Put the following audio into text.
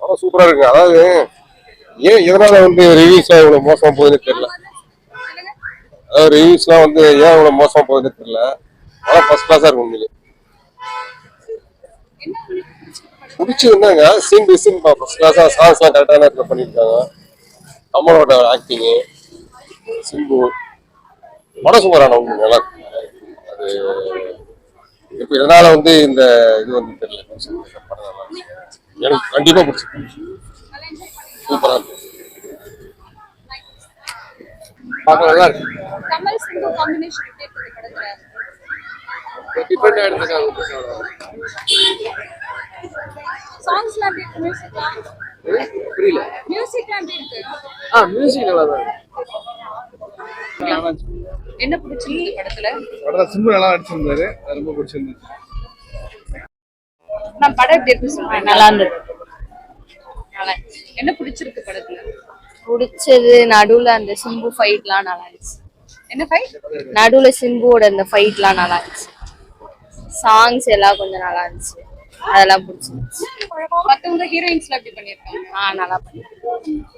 படம் சூப்பரா இருக்கு. அதாவது எதனால ரிவ்யூஸ்லாம் இவ்வளவு மோசமா போகுதுன்னு தெரியல. அதாவது ரிவ்யூஸ்லாம் ஏன் இவ்வளவு மோசமா போகுதுன்னு தெரியல. படம் ஃபர்ஸ்ட் கிளாஸா இருக்கும். உண்மையிலே பிடிச்சதுன்னாங்க சீன் பை சீன் ஃபர்ஸ்ட் கிளாஸா சாங்ஸ்லாம் கரெக்டான இடத்துல பண்ணியிருக்காங்க. கமலோட ஆக்டிங்கு, சிம்பு படம் சூப்பரான உண்மை நல்லா இருக்கு. அது இப்ப எதனால இந்த இது தெரியல. படம் நல்லா இருக்கு. எனக்கு கண்டிப்பா பிடிச்சிருக்கு. சூப்பரா இருக்கு. பார்க்க நல்லா இருக்கு. கமல் சிம்பு காம்பினேஷன் எப்படி இருக்கு படத்துல? டிபெண்ட் எடுத்துக்காங்க. சாங்ஸ்லாம் எப்படி இருக்கு? மியூசிக்லாம் புரியல. மியூசிக்லாம் எப்படி இருக்கு? மியூசிக் நல்லா தான் என்ன பிடிச்சிருக்கு படத்துல? படத்துல சிம்பு நல்லா நடிச்சிருந்தாரு. ரொம்ப பிடிச்சிருந்துச்சு. நான் படம் எப்படி இருக்கு சொல்றேன். நல்லா இருந்தது. என்ன பிடிச்சிருக்கு படத்துல? பிடிச்சது நடுவுல அந்த சிம்பு ஃபைட்லாம் நல்லா இருந்துச்சு. என்ன ஃபைட்? நடுவுல சிம்புவோட அந்த ஃபைட்லாம் நல்லா இருந்துச்சு. சாங்ஸ் எல்லாம் கொஞ்சம் நல்லா இருந்துச்சு. அதெல்லாம் பிடிச்சிருந்துச்சு. மத்தவங்க ஹீரோயின்ஸ்லாம் எப்படி பண்ணிருக்காங்க? நல்லா பண்ணிருக்காங்க.